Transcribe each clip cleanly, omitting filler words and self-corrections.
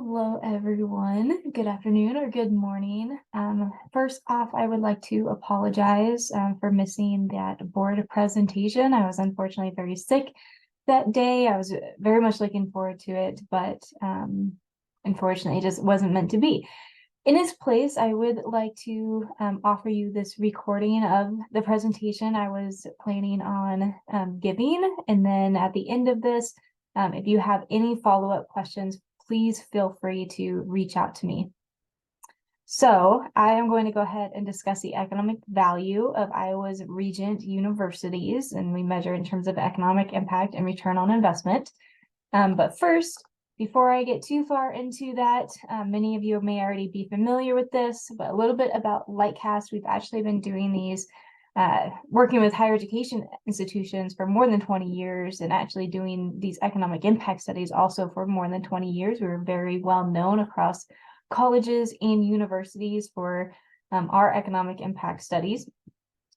Hello, everyone. Good afternoon or good morning. First off, I would like to apologize for missing that board presentation. I was unfortunately very sick that day. I was very much looking forward to it, but unfortunately, it just wasn't meant to be. In its place, I would like to offer you this recording of the presentation I was planning on giving. And then at the end of this, if you have any follow-up questions, please feel free to reach out to me. So I am going to go ahead and discuss the economic value of Iowa's Regent universities, and we measure in terms of economic impact and return on investment. But first, before I get too far into that, many of you may already be familiar with this, but a little bit about Lightcast. We've actually been doing these, working with higher education institutions for more than 20 years and actually doing these economic impact studies also for more than 20 years. We were very well known across colleges and universities for our economic impact studies.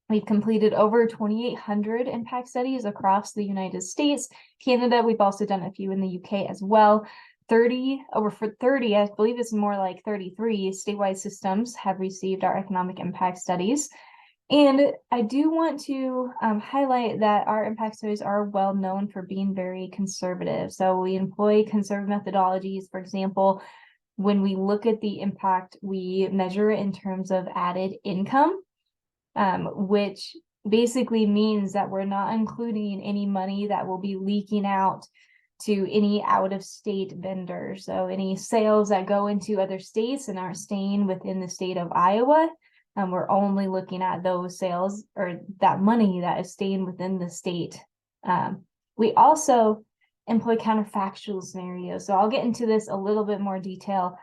We've completed over 2,800 impact studies across the United States, Canada. We've also done a few in the UK as well. 30, I believe it's more like 33 statewide systems have received our economic impact studies. And I do want to highlight that our impact studies are well known for being very conservative. So we employ conservative methodologies. For example, when we look at the impact, we measure it in terms of added income, which basically means that we're not including any money that will be leaking out to any out-of-state vendors. So any sales that go into other states and aren't staying within the state of Iowa, we're only looking at those sales or that money that is staying within the state. We also employ counterfactual scenarios. So I'll get into this a little bit more detail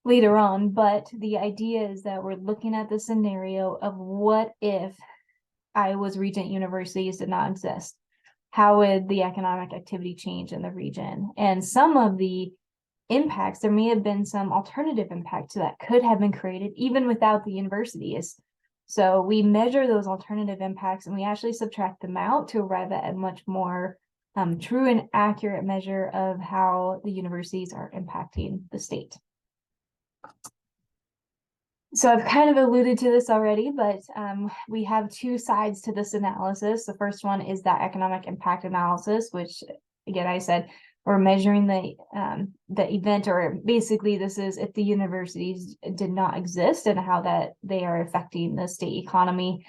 later on, but the idea is that we're looking at the scenario of what if Iowa's Regent universities did not exist? How would the economic activity change in the region? And some of the impacts, there may have been some alternative impacts that could have been created even without the universities. So we measure those alternative impacts and we actually subtract them out to arrive at a much more true and accurate measure of how the universities are impacting the state. So I've kind of alluded to this already, but we have two sides to this analysis. The first one is that economic impact analysis, which again, I said, we're measuring the event, or basically this is if the universities did not exist and how that they are affecting the state economy.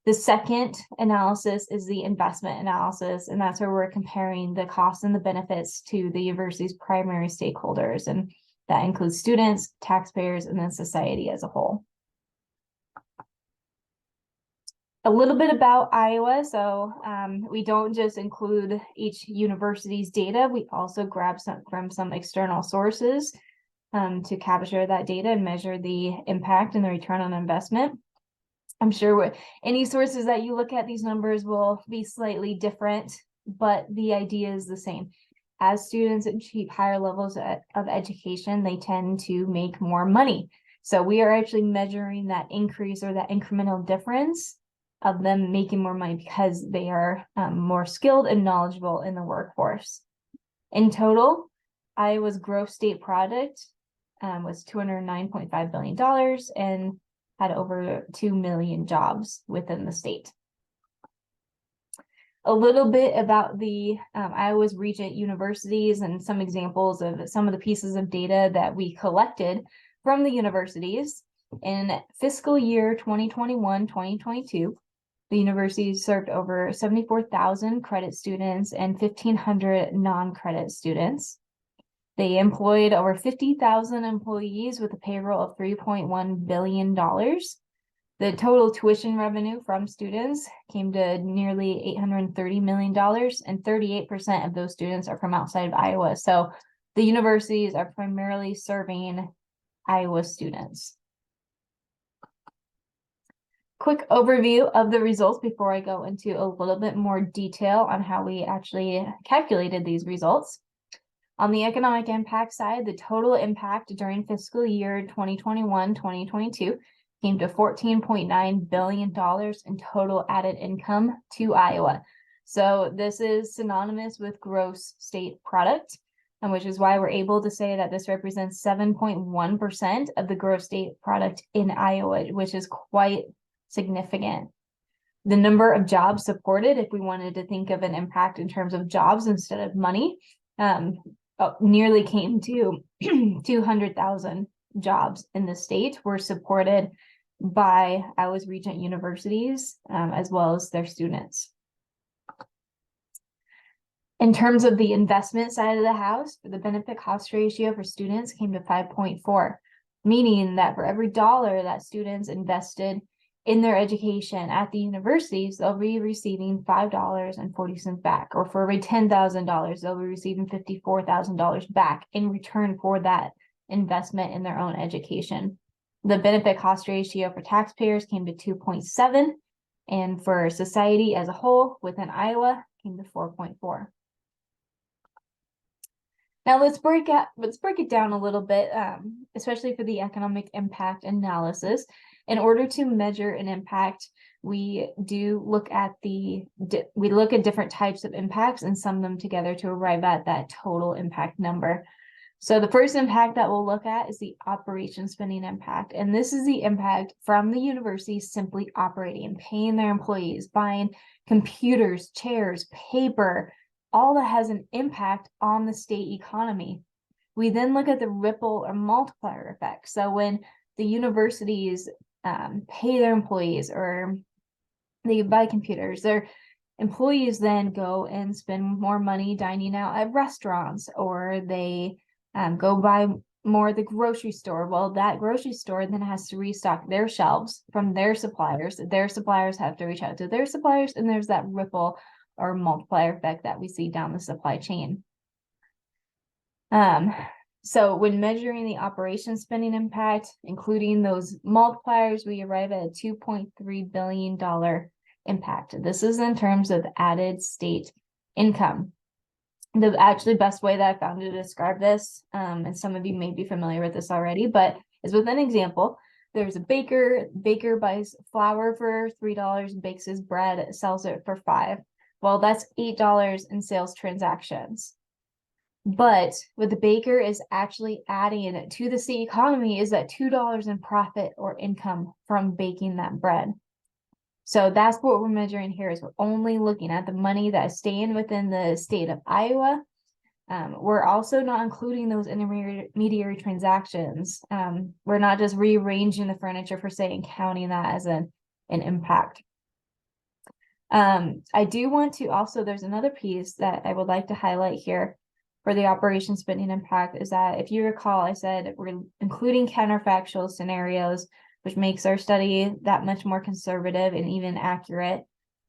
The second analysis is the investment analysis, and that's where we're comparing the costs and the benefits to the university's primary stakeholders. And that includes students, taxpayers, and then society as a whole. A little bit about Iowa. So we don't just include each university's data. We also grab some from some external sources to capture that data and measure the impact and the return on investment. I'm sure any sources that you look at, these numbers will be slightly different, but the idea is the same. As students achieve higher levels of education, they tend to make more money. So we are actually measuring that increase or that incremental difference of them making more money because they are more skilled and knowledgeable in the workforce. In total, Iowa's gross state product was $209.5 billion and had over 2 million jobs within the state. A little bit about the Iowa's Regent universities and some examples of some of the pieces of data that we collected from the universities. In fiscal year 2021-2022, the universities served over 74,000 credit students and 1,500 non-credit students. They employed over 50,000 employees with a payroll of $3.1 billion. The total tuition revenue from students came to nearly $830 million, and 38% of those students are from outside of Iowa. So the universities are primarily serving Iowa students. Quick overview of the results before I go into a little bit more detail on how we actually calculated these results. On the economic impact side, the total impact during fiscal year 2021-2022 came to $14.9 billion in total added income to Iowa. So this is synonymous with gross state product. and which is why we're able to say that this represents 7.1% of the gross state product in Iowa, which is quite significant. The number of jobs supported, if we wanted to think of an impact in terms of jobs instead of money, nearly came to 200,000 jobs in the state were supported by Iowa's Regent universities, as well as their students. In terms of the investment side of the house, the benefit cost ratio for students came to 5.4, meaning that for every dollar that students invested in their education at the universities, they'll be receiving $5.40 back, or for every $10,000, they'll be receiving $54,000 back in return for that investment in their own education. The benefit cost ratio for taxpayers came to 2.7, and for society as a whole within Iowa came to 4.4. Now let's break it down a little bit, especially for the economic impact analysis. In order to measure an impact, we look at different types of impacts and sum them together to arrive at that total impact number. So the first impact that we'll look at is the operation spending impact. And this is the impact from the university simply operating, paying their employees, buying computers, chairs, paper, all that has an impact on the state economy. We then look at the ripple or multiplier effect. So when the universities pay their employees, or they buy computers, their employees then go and spend more money dining out at restaurants, or they go buy more at the grocery store. Well, that grocery store then has to restock their shelves from their suppliers. Their suppliers have to reach out to their suppliers, and there's that ripple or multiplier effect that we see down the supply chain. So when measuring the operation spending impact, including those multipliers, we arrive at a $2.3 billion impact. This is in terms of added state income. The actually best way that I found to describe this, and some of you may be familiar with this already, but is with an example. There's a baker buys flour for $3, bakes his bread, sells it for $5. Well, that's $8 in sales transactions. But what the baker is actually adding to the state economy is that $2 in profit or income from baking that bread. So that's what we're measuring here, is we're only looking at the money that is staying within the state of Iowa. We're also not including those intermediary transactions. We're not just rearranging the furniture per se and counting that as an impact. I do want to also, there's another piece that I would like to highlight here for the operation spending impact, is that if you recall, I said we're including counterfactual scenarios, which makes our study that much more conservative and even accurate.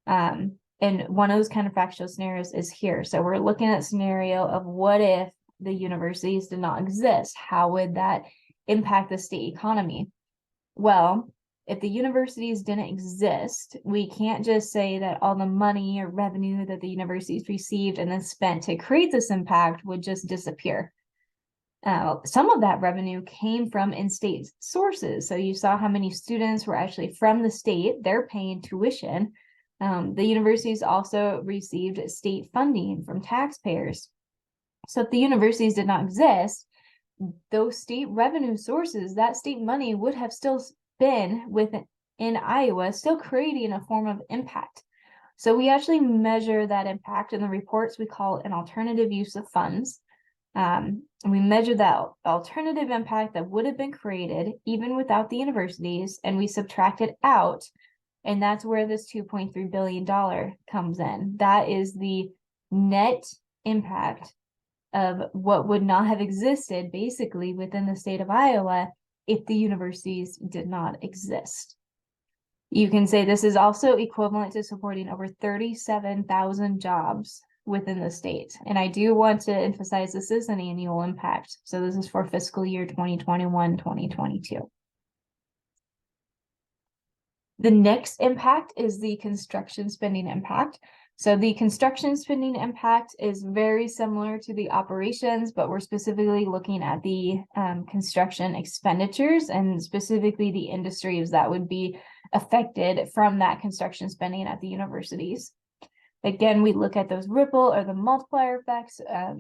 And one of those counterfactual scenarios is here. So we're looking at a scenario of what if the universities did not exist? How would that impact the state economy? Well, if the universities didn't exist, we can't just say that all the money or revenue that the universities received and then spent to create this impact would just disappear. Some of that revenue came from in-state sources. So you saw how many students were actually from the state. They're paying tuition. The universities also received state funding from taxpayers. So if the universities did not exist, those state revenue sources, that state money would have still been in Iowa, still creating a form of impact. So we actually measure that impact in the reports. We call it an alternative use of funds. And we measure that alternative impact that would have been created even without the universities, and we subtract it out. And that's where this $2.3 billion comes in. That is the net impact of what would not have existed basically within the state of Iowa if the universities did not exist. You can say this is also equivalent to supporting over 37,000 jobs within the state. And I do want to emphasize this is an annual impact. So this is for fiscal year 2021-2022. The next impact is the construction spending impact. So the construction spending impact is very similar to the operations, but we're specifically looking at the construction expenditures and specifically the industries that would be affected from that construction spending at the universities. Again, we look at those ripple or the multiplier effects.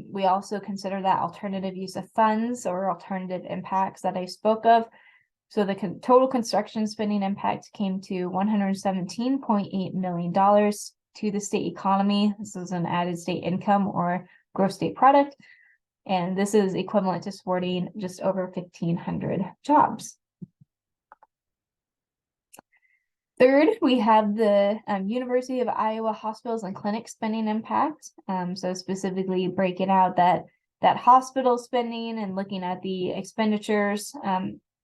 We also consider that alternative use of funds or alternative impacts that I spoke of. So the total construction spending impact came to $117.8 million to the state economy. This is an added state income or gross state product. And this is equivalent to supporting just over 1,500 jobs. Third, we have the University of Iowa hospitals and clinics spending impact. So specifically breaking out that hospital spending and looking at the expenditures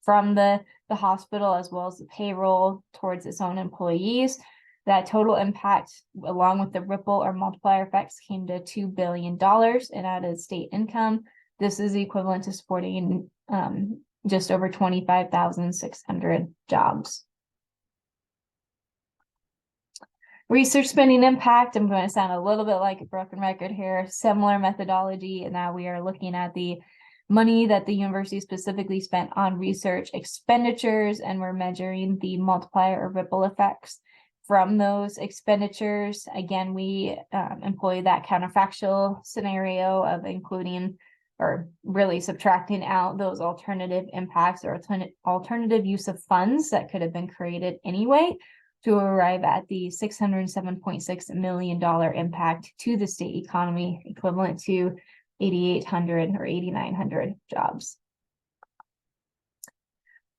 from the hospital as well as the payroll towards its own employees. That total impact, along with the ripple or multiplier effects, came to $2 billion in added state income. This is equivalent to supporting just over 25,600 jobs. Research spending impact, I'm going to sound a little bit like a broken record here, similar methodology, and now we are looking at the money that the university specifically spent on research expenditures, and we're measuring the multiplier or ripple effects from those expenditures. Again, we employ that counterfactual scenario of including or really subtracting out those alternative impacts or alternative use of funds that could have been created anyway to arrive at the $607.6 million impact to the state economy, equivalent to 8,800 or 8,900 jobs.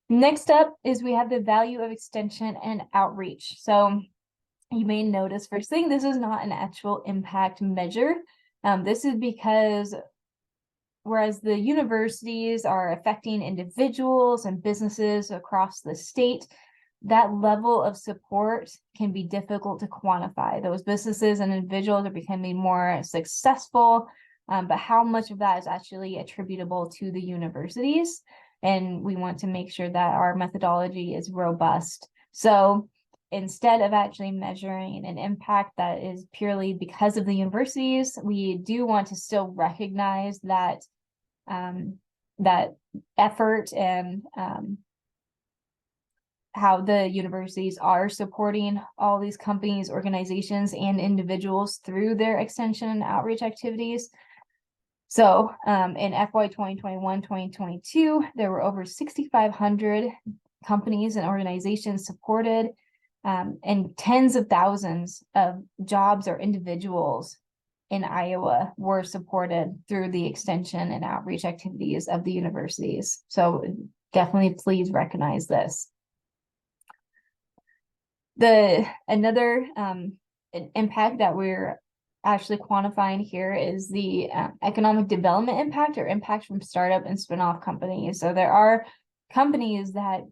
Next up is we have the value of extension and outreach. So you may notice first thing, this is not an actual impact measure. This is because whereas the universities are affecting individuals and businesses across the state, that level of support can be difficult to quantify. Those businesses and individuals are becoming more successful, but how much of that is actually attributable to the universities? And we want to make sure that our methodology is robust. So instead of actually measuring an impact that is purely because of the universities, we do want to still recognize that that effort and how the universities are supporting all these companies, organizations, and individuals through their extension and outreach activities. So in FY 2021-2022, there were over 6,500 companies and organizations supported, and tens of thousands of jobs or individuals in Iowa were supported through the extension and outreach activities of the universities. So definitely please recognize this. Another impact that we're actually quantifying here is the economic development impact or impact from startup and spinoff companies. So there are companies that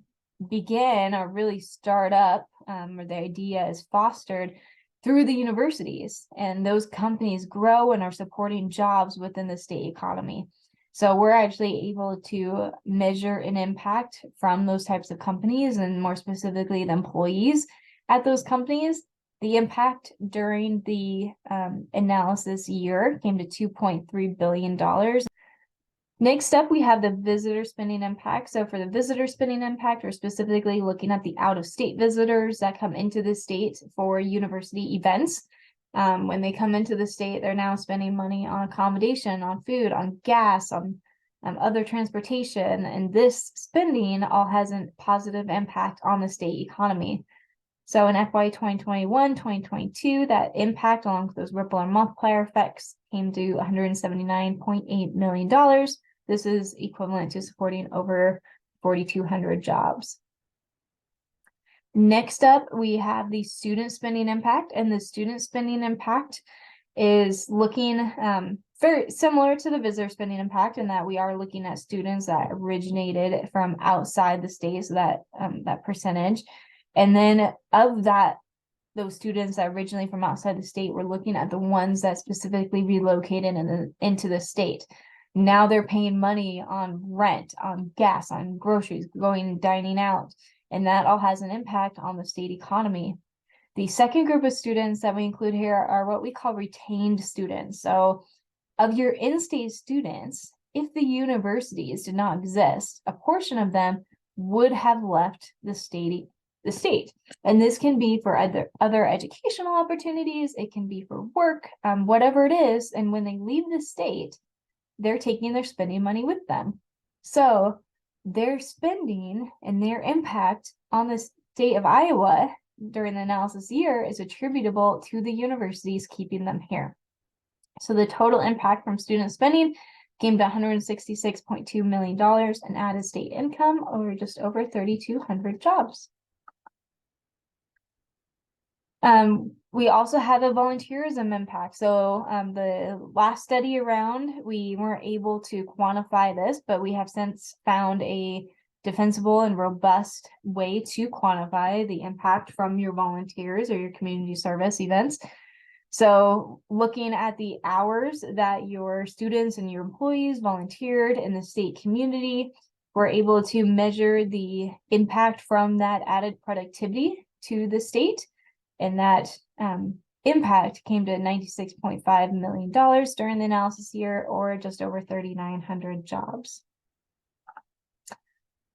begin or really start up, or the idea is fostered through the universities, and those companies grow and are supporting jobs within the state economy. So we're actually able to measure an impact from those types of companies, and more specifically the employees at those companies. The impact during the analysis year came to $2.3 billion. Next up, we have the visitor spending impact. So for the visitor spending impact, we're specifically looking at the out-of-state visitors that come into the state for university events. When they come into the state, they're now spending money on accommodation, on food, on gas, on other transportation. And this spending all has a positive impact on the state economy. So in FY 2021-2022, that impact along with those ripple and multiplier effects came to $179.8 million. This is equivalent to supporting over 4,200 jobs. Next up, we have the student spending impact, and the student spending impact is looking very similar to the visitor spending impact in that we are looking at students that originated from outside the state, so that percentage. And then of that, those students that originally from outside the state, we're looking at the ones that specifically relocated into the state. Now they're paying money on rent, on gas, on groceries, going and dining out, and that all has an impact on the state economy. The second group of students that we include here are what we call retained students. So of your in-state students, if the universities did not exist, a portion of them would have left the state the state. And this can be for other educational opportunities, it can be for work, whatever it is. And when they leave the state, they're taking their spending money with them. So their spending and their impact on the state of Iowa during the analysis year is attributable to the universities keeping them here. So the total impact from student spending came to $166.2 million and added state income over just over 3,200 jobs. We also have a volunteerism impact. So the last study around, we weren't able to quantify this, but we have since found a defensible and robust way to quantify the impact from your volunteers or your community service events. So looking at the hours that your students and your employees volunteered in the state community, we're able to measure the impact from that added productivity to the state. And that impact came to $96.5 million during the analysis year, or just over 3,900 jobs.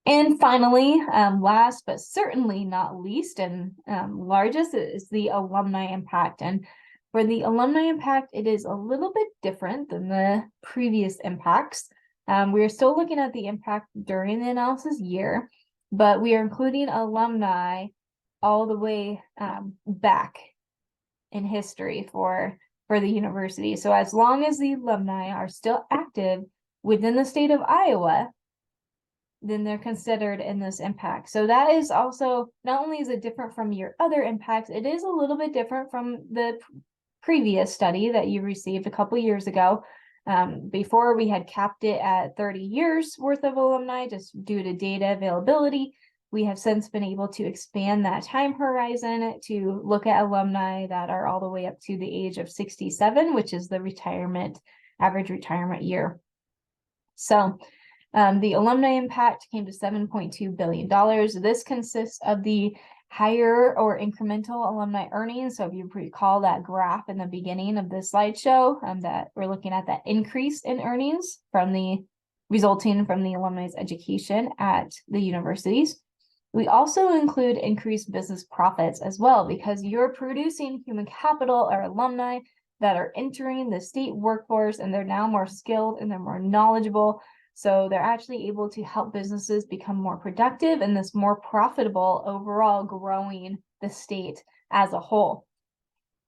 And finally, last but certainly not least and largest is the alumni impact. And for the alumni impact, it is a little bit different than the previous impacts. We are still looking at the impact during the analysis year, but we are including alumni all the way back in history for the university. So as long as the alumni are still active within the state of Iowa, then they're considered in this impact. So that is also, not only is it different from your other impacts, it is a little bit different from the previous study that you received a couple years ago. Before, we had capped it at 30 years worth of alumni just due to data availability. We have since been able to expand that time horizon to look at alumni that are all the way up to the age of 67, which is the average retirement year. So the alumni impact came to $7.2 billion. This consists of the higher or incremental alumni earnings. So if you recall that graph in the beginning of the slideshow, that we're looking at that increase in earnings resulting from the alumni's education at the universities. We also include increased business profits as well, because you're producing human capital or alumni that are entering the state workforce, and they're now more skilled and they're more knowledgeable. So they're actually able to help businesses become more productive and this more profitable overall, growing the state as a whole.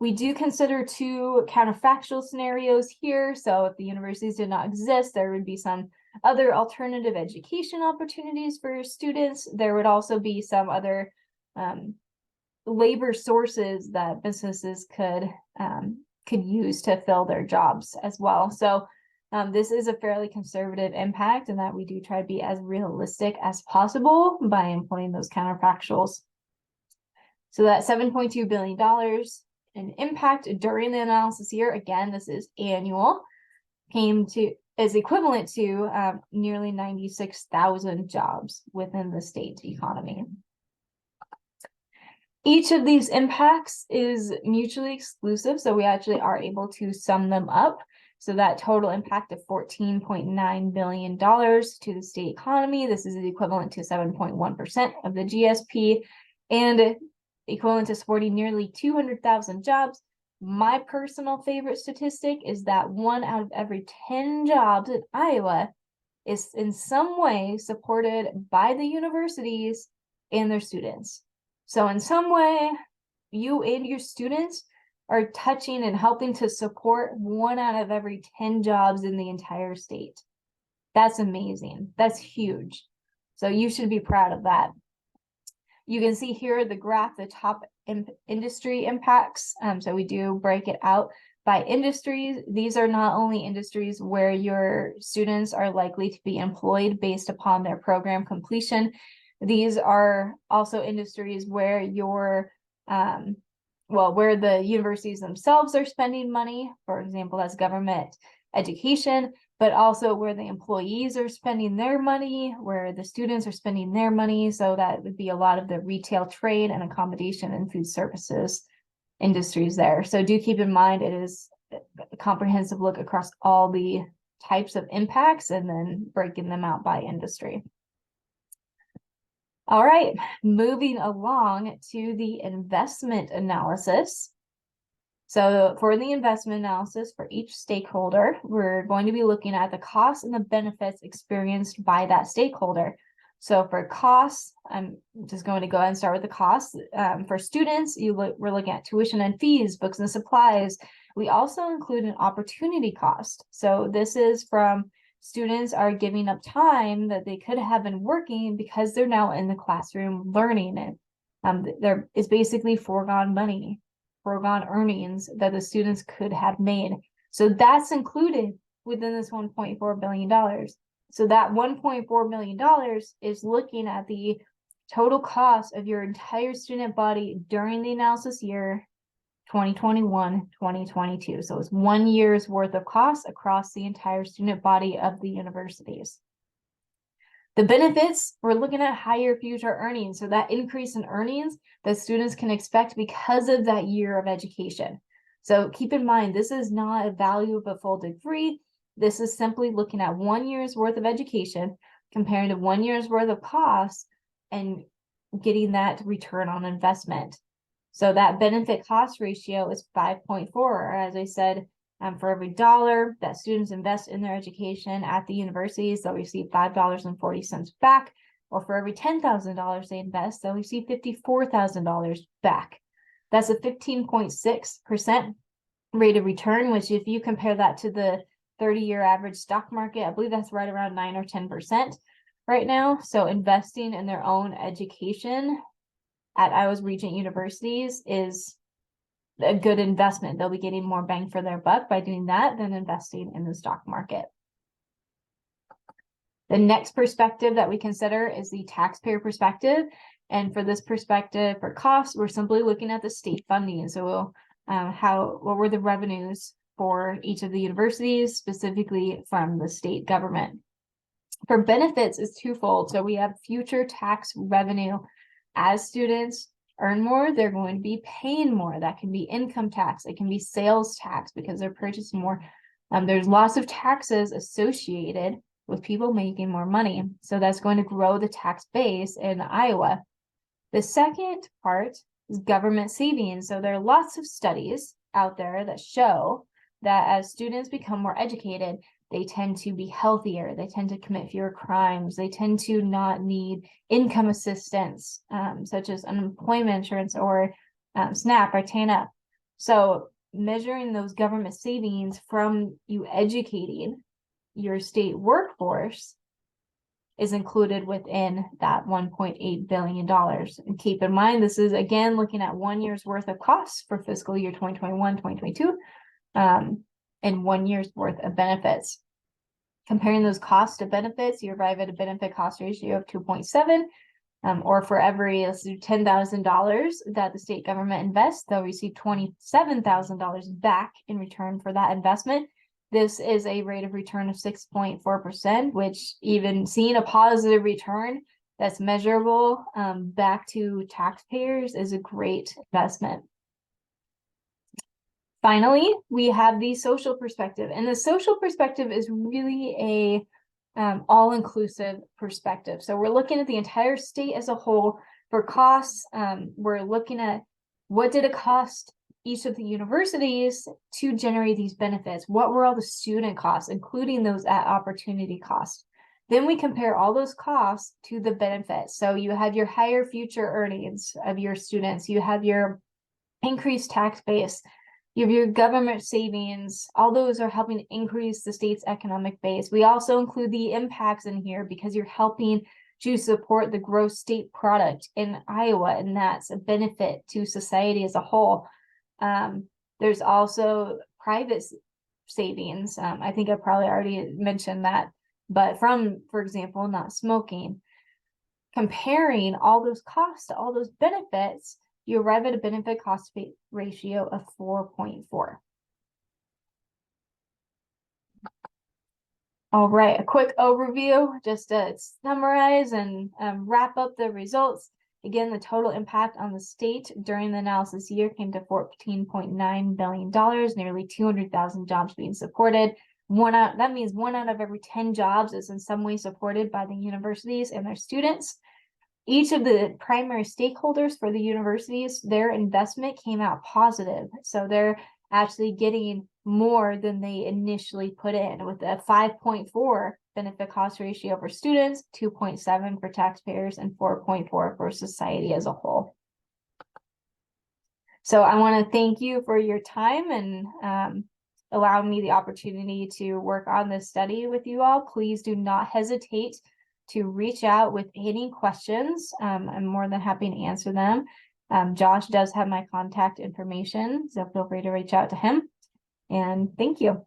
We do consider two counterfactual scenarios here. So if the universities did not exist, there would be some other alternative education opportunities for students. There would also be some other labor sources that businesses could use to fill their jobs as well. So this is a fairly conservative impact, and that we do try to be as realistic as possible by employing those counterfactuals. So that $7.2 billion in impact during the analysis year, again, this is annual, is equivalent to nearly 96,000 jobs within the state economy. Each of these impacts is mutually exclusive, so we actually are able to sum them up. So that total impact of $14.9 billion to the state economy, this is equivalent to 7.1% of the GSP and equivalent to supporting nearly 200,000 jobs. My personal favorite statistic is that 1 out of every 10 jobs in Iowa is in some way supported by the universities and their students. So in some way, you and your students are touching and helping to support 1 out of every 10 jobs in the entire state. That's amazing. That's huge. So you should be proud of that. You can see here the graph, the top industry impacts. So we do break it out by industries. These are not only industries where your students are likely to be employed based upon their program completion. These are also industries where where the universities themselves are spending money, for example, as government education, but also where the employees are spending their money, where the students are spending their money. So that would be a lot of the retail, trade, and accommodation and food services industries there. So do keep in mind, it is a comprehensive look across all the types of impacts and then breaking them out by industry. All right, moving along to the investment analysis. So for the investment analysis for each stakeholder, we're going to be looking at the costs and the benefits experienced by that stakeholder. So for costs, I'm just going to go ahead and start with the costs. For students, we're looking at tuition and fees, books and supplies. We also include an opportunity cost. So this is from students are giving up time that they could have been working because they're now in the classroom learning it. There is basically foregone money, foregone earnings that the students could have made. So that's included within this $1.4 billion. So that $1.4 million is looking at the total cost of your entire student body during the analysis year 2021-2022. So it's 1 year's worth of costs across the entire student body of the universities. The benefits, we're looking at higher future earnings. So that increase in earnings that students can expect because of that year of education. So keep in mind, this is not a value of a full degree. This is simply looking at 1 year's worth of education comparing to 1 year's worth of costs and getting that return on investment. So that benefit cost ratio is 5.4, or as I said, for every dollar that students invest in their education at the universities, they'll receive $5.40 back, or for every $10,000 they invest, they'll receive $54,000 back. That's a 15.6% rate of return, which if you compare that to the 30-year average stock market, I believe that's right around 9 or 10% right now. So investing in their own education at Iowa's Regent universities is a good investment. They'll be getting more bang for their buck by doing that than investing in the stock market. The next perspective that we consider is the taxpayer perspective. And for this perspective, for costs, we're simply looking at the state funding. So what were the revenues for each of the universities, specifically from the state government? For benefits is twofold. So we have future tax revenue. As students earn more, they're going to be paying more. That can be income tax. It can be sales tax because they're purchasing more. There's lots of taxes associated with people making more money. So that's going to grow the tax base in Iowa. The second part is government savings. So there are lots of studies out there that show that as students become more educated, they tend to be healthier. They tend to commit fewer crimes. They tend to not need income assistance, such as unemployment insurance or SNAP or TANF. So measuring those government savings from you educating your state workforce is included within that $1.8 billion. And keep in mind, this is again looking at 1 year's worth of costs for fiscal year 2021, 2022. And 1 year's worth of benefits. Comparing those costs to benefits, you arrive at a benefit cost ratio of 2.7, or for every, let's do $10,000 that the state government invests, they'll receive $27,000 back in return for that investment. This is a rate of return of 6.4%, which even seeing a positive return that's measurable back to taxpayers is a great investment. Finally, we have the social perspective, and the social perspective is really a all-inclusive perspective. So we're looking at the entire state as a whole. For costs, we're looking at what did it cost each of the universities to generate these benefits? What were all the student costs, including those at opportunity cost? Then we compare all those costs to the benefits. So you have your higher future earnings of your students, you have your increased tax base, you have your government savings. All those are helping increase the state's economic base. We also include the impacts in here because you're helping to support the gross state product in Iowa, and that's a benefit to society as a whole. There's also private savings. I think I probably already mentioned that, but from, for example, not smoking. Comparing all those costs to all those benefits, you arrive at a benefit cost ratio of 4.4. All right, a quick overview just to summarize and wrap up the results. Again, the total impact on the state during the analysis year came to $14.9 billion, nearly 200,000 jobs being supported. That means 1 out of every 10 jobs is in some way supported by the universities and their students. each of the primary stakeholders for the universities, their investment came out positive. So they're actually getting more than they initially put in, with a 5.4 benefit cost ratio for students, 2.7 for taxpayers, and 4.4 for society as a whole. So I want to thank you for your time and allowing me the opportunity to work on this study with you all. Please do not hesitate to reach out with any questions. I'm more than happy to answer them. Josh does have my contact information, so feel free to reach out to him. And thank you.